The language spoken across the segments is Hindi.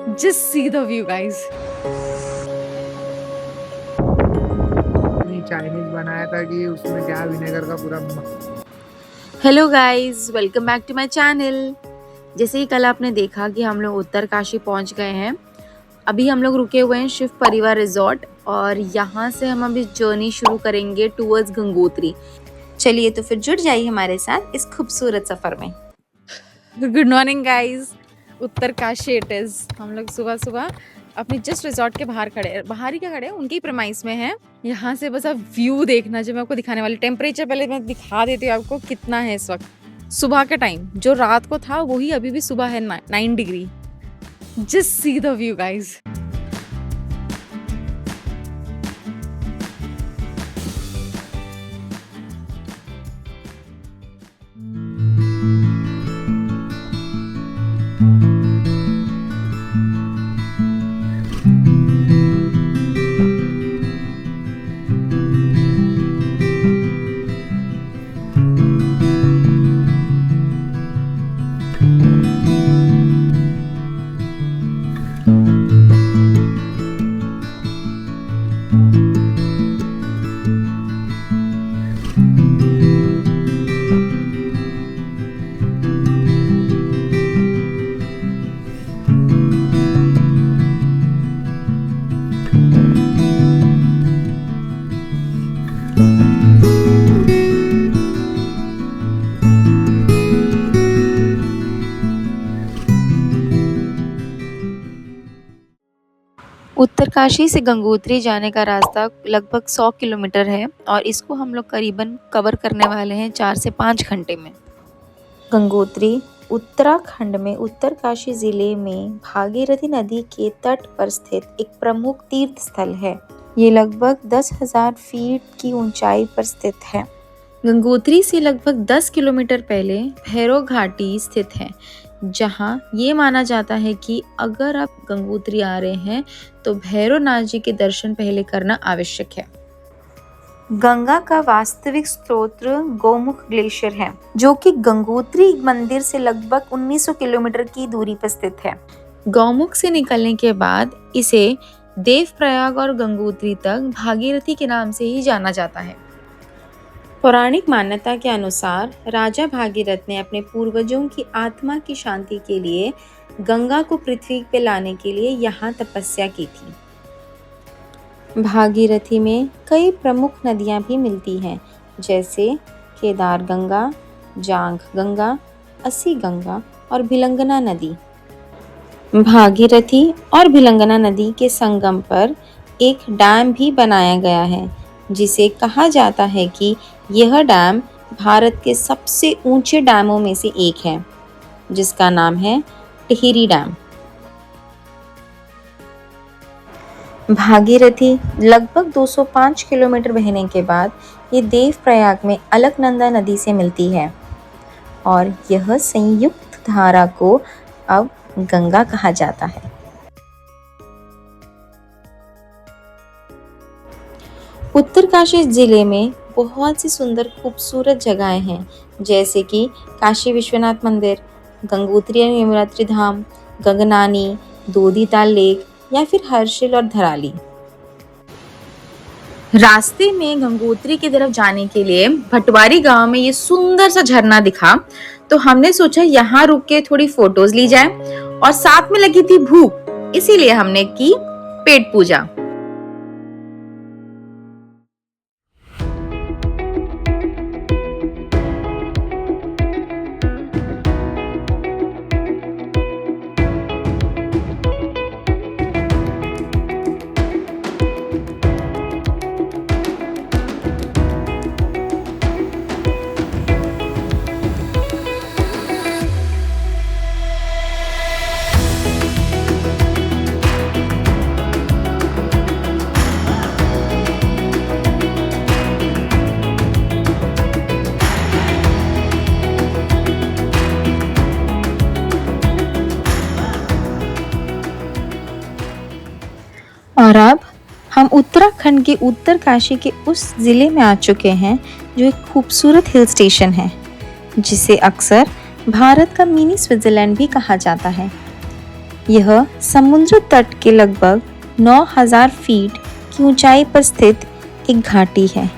Just see the view, guys. Chinese बनाया था कि उसमें क्या विनेगर का पूरा hello guys, welcome back to my channel. जैसे ही कल आपने देखा कि हम लोग उत्तरकाशी पहुंच गए हैं। अभी हम लोग रुके हुए हैं शिव परिवार रिजॉर्ट और यहाँ से हम अभी जर्नी शुरू करेंगे टूवर्ड्स गंगोत्री। चलिए तो फिर जुड़ जाइए हमारे साथ इस खूबसूरत सफर में। Good morning guys, Uttarkashi it is. हम लोग सुबह सुबह अपनी जस्ट रिजॉर्ट के बाहर ही क्या खड़े हैं, उनके ही प्रेमाइस में हैं। यहाँ से बस आप व्यू देखना, जो मैं आपको दिखाने वाली। टेम्परेचर पहले मैं दिखा देती हूँ आपको कितना है इस वक्त। सुबह का टाइम जो रात को था वही अभी भी सुबह है, 9 degree. Just see the view guys. Uttarkashi से गंगोत्री जाने का रास्ता लगभग 100 किलोमीटर है और इसको हम लोग करीबन कवर करने वाले हैं 4 से 5 घंटे में। गंगोत्री उत्तराखंड में उत्तरकाशी जिले में भागीरथी नदी के तट पर स्थित एक प्रमुख तीर्थ स्थल है। ये लगभग 10,000 फीट की ऊंचाई पर स्थित है। गंगोत्री से लगभग 10 किलोमीटर पहले भैरव घाटी स्थित है, जहां ये माना जाता है कि अगर आप गंगोत्री आ रहे हैं तो भैरवनाथ जी के दर्शन पहले करना आवश्यक है। गंगा का वास्तविक स्रोत गौमुख ग्लेशियर है, जो कि गंगोत्री मंदिर से लगभग 1900 किलोमीटर की दूरी पर स्थित है। गौमुख से निकलने के बाद इसे देवप्रयाग और गंगोत्री तक भागीरथी के नाम से ही जाना जाता है। पौराणिक मान्यता के अनुसार राजा भागीरथ ने अपने पूर्वजों की आत्मा की शांति के लिए गंगा को पृथ्वी पे लाने के लिए यहाँ तपस्या की थी। भागीरथी में कई प्रमुख नदियाँ भी मिलती हैं, जैसे केदार गंगा, जांग गंगा, असी गंगा और भिलंगना नदी। भागीरथी और भिलंगना नदी के संगम पर एक डैम भी बनाया गया है, जिसे कहा जाता है कि यह डैम भारत के सबसे ऊंचे डैमों में से एक है, जिसका नाम है टिहरी डैम। भागीरथी लगभग 205 किलोमीटर बहने के बाद ये देवप्रयाग में अलकनंदा नदी से मिलती है और यह संयुक्त धारा को अब गंगा कहा जाता है। उत्तरकाशी जिले में बहुत सी सुंदर खूबसूरत जगहें हैं, जैसे कि काशी विश्वनाथ मंदिर, गंगोत्री यमुनोत्री धाम, गगनानी, दोदीताल लेक या फिर हर्षिल और धराली। रास्ते में गंगोत्री की तरफ जाने के लिए भटवारी गांव में ये सुंदर सा झरना दिखा, तो हमने सोचा यहाँ रुक के थोड़ी फोटोज ली जाए और साथ में लगी थी भूख, इसीलिए हमने की पेट पूजा। और अब हम उत्तराखंड के उत्तरकाशी के उस ज़िले में आ चुके हैं जो एक खूबसूरत हिल स्टेशन है, जिसे अक्सर भारत का मिनी स्विट्ज़रलैंड भी कहा जाता है। यह समुद्र तट के लगभग 9,000 फीट की ऊंचाई पर स्थित एक घाटी है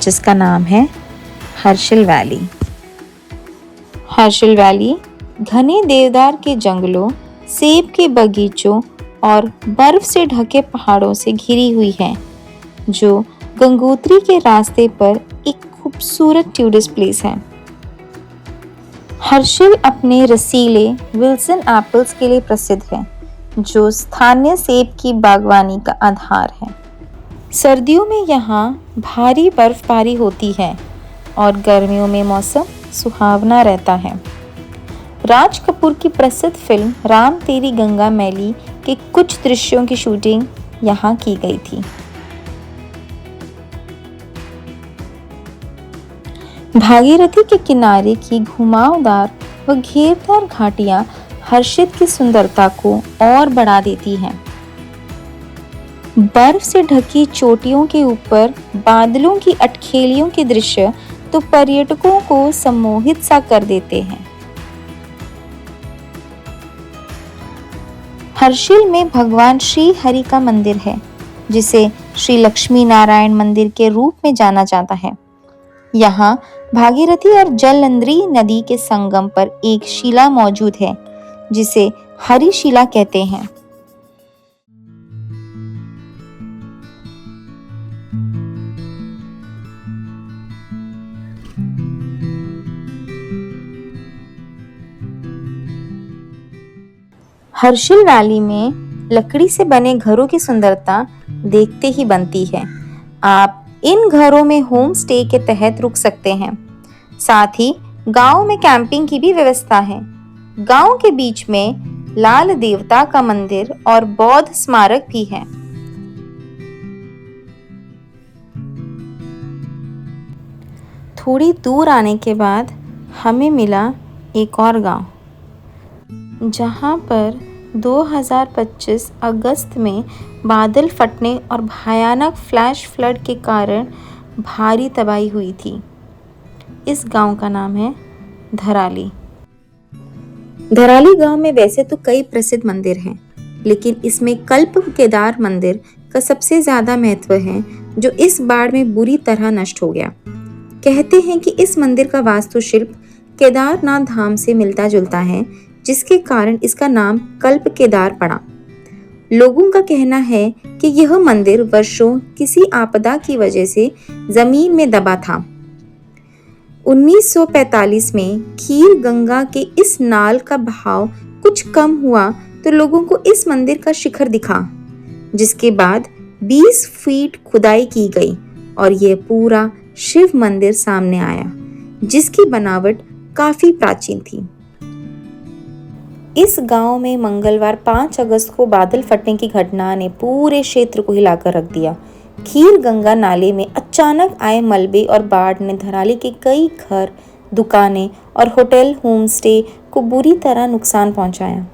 जिसका नाम है हर्षिल वैली। हर्षिल वैली घने देवदार के जंगलों, सेब के बगीचों और बर्फ से ढके पहाड़ों से घिरी हुई है, जो गंगोत्री के रास्ते पर एक खूबसूरत टूरिस्ट प्लेस है। हर्षिल अपने रसीले विल्सन एप्पल्स के लिए प्रसिद्ध है, जो स्थानीय सेब की बागवानी का आधार है। सर्दियों में यहाँ भारी बर्फबारी होती है और गर्मियों में मौसम सुहावना रहता है। राज कपूर की प्रसिद्ध फिल्म राम तेरी गंगा मैली के कुछ दृश्यों की शूटिंग यहाँ की गई थी। भागीरथी के किनारे की घुमावदार व घेरदार घाटियां हर्षिल की सुंदरता को और बढ़ा देती हैं। बर्फ से ढकी चोटियों के ऊपर बादलों की अटखेलियों के दृश्य तो पर्यटकों को सम्मोहित सा कर देते हैं। हर्षिल में भगवान श्री हरि का मंदिर है, जिसे श्री लक्ष्मी नारायण मंदिर के रूप में जाना जाता है। यहाँ भागीरथी और जलंधरी नदी के संगम पर एक शिला मौजूद है, जिसे हरि शिला कहते हैं। हर्षिल वैली में लकड़ी से बने घरों की सुंदरता देखते ही बनती है। आप इन घरों में होम स्टे के तहत रुक सकते हैं। साथ ही गांव में कैंपिंग की भी व्यवस्था है। गांव के बीच में लाल देवता का मंदिर और बौद्ध स्मारक भी है। थोड़ी दूर आने के बाद हमें मिला एक और गांव, जहां पर 2025 अगस्त में बादल फटने और भयानक फ्लैश फ्लड के कारण भारी तबाही हुई थी। इस गांव का नाम है धराली। धराली गांव में वैसे तो कई प्रसिद्ध मंदिर हैं, लेकिन इसमें कल्प केदार मंदिर का सबसे ज्यादा महत्व है, जो इस बाढ़ में बुरी तरह नष्ट हो गया। कहते हैं कि इस मंदिर का वास्तुशिल्प केदारनाथ धाम से मिलता जुलता है, जिसके कारण इसका नाम कल्प केदार पड़ा। लोगों का कहना है कि यह मंदिर वर्षों किसी आपदा की वजह से जमीन में दबा था। 1945 में खीर गंगा के इस नाल का बहाव कुछ कम हुआ तो लोगों को इस मंदिर का शिखर दिखा, जिसके बाद 20 फीट खुदाई की गई और यह पूरा शिव मंदिर सामने आया, जिसकी बनावट काफी प्राचीन थी। इस गांव में मंगलवार 5 अगस्त को बादल फटने की घटना ने पूरे क्षेत्र को हिलाकर रख दिया। खीर गंगा नाले में अचानक आए मलबे और बाढ़ ने धराली के कई घर, दुकानें और होटल होम स्टे को बुरी तरह नुकसान पहुंचाया।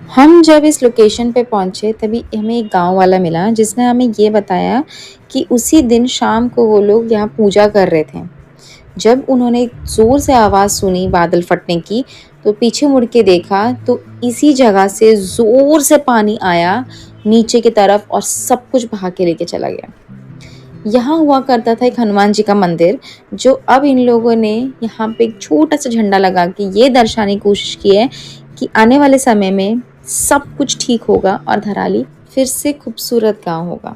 हम जब इस लोकेशन पे पहुंचे तभी हमें एक गांव वाला मिला, जिसने हमें ये बताया कि उसी दिन शाम को वो लोग यहाँ पूजा कर रहे थे। जब उन्होंने जोर से आवाज़ सुनी बादल फटने की, तो पीछे मुड़ के देखा तो इसी जगह से जोर से पानी आया नीचे की तरफ और सब कुछ बहा के लेके चला गया। यहाँ हुआ करता था एक हनुमान जी का मंदिर, जो अब इन लोगों ने यहाँ पे एक छोटा सा झंडा लगा के ये दर्शाने की कोशिश की है कि आने वाले समय में सब कुछ ठीक होगा और धराली फिर से खूबसूरत गांव होगा।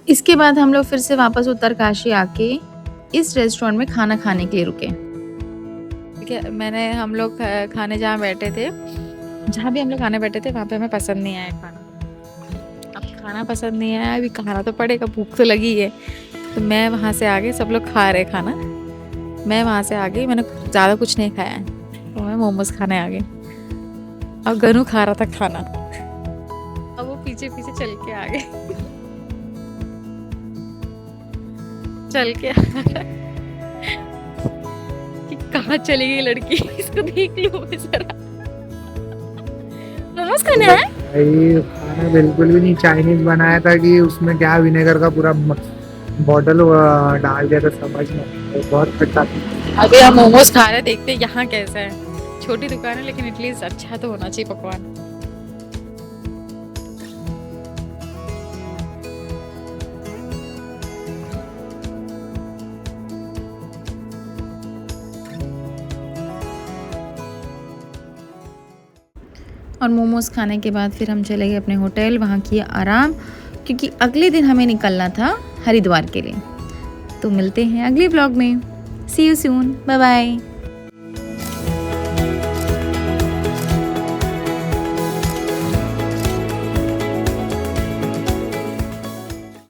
इसके बाद हम लोग फिर से वापस उत्तरकाशी आके इस रेस्टोरेंट में खाना खाने के लिए रुके। ठीक है, हम लोग खाने जहाँ बैठे थे, जहाँ भी हम लोग खाने बैठे थे, वहाँ पे हमें पसंद नहीं आया खाना। अब खाना पसंद नहीं आया, अभी खाना तो पड़ेगा, भूख तो लगी है। तो मैं वहाँ से आ गई, सब लोग खा रहे खाना, मैं वहाँ से आ गई, मैंने ज़्यादा कुछ नहीं खाया है, तो मैं मोमोज खाने आ गई। और गनू खा रहा था खाना, अब वो पीछे पीछे चल के आ गए। चल के कि कहाँ चली गई लड़की इसको देख लो मैं जरा। मोमोज खाने आए? भाई खाना बिल्कुल भी नहीं, चाइनीज बनाया था कि उसमें क्या विनेगर का पूरा बॉटल डाल दिया था, समझ में बहुत खट्टा था। अभी हम मोमोज खा रहे हैं, देखते हैं यहाँ कैसा है। छोटी दुकान है लेकिन एटलीस्ट अच्छा तो होना चाहिए पकवान। और मोमोज खाने के बाद फिर हम चले गए अपने होटल, वहाँ किया आराम क्योंकि अगले दिन हमें निकलना था हरिद्वार के लिए। तो मिलते हैं अगले व्लॉग में। सी यू सून, बाय बाय।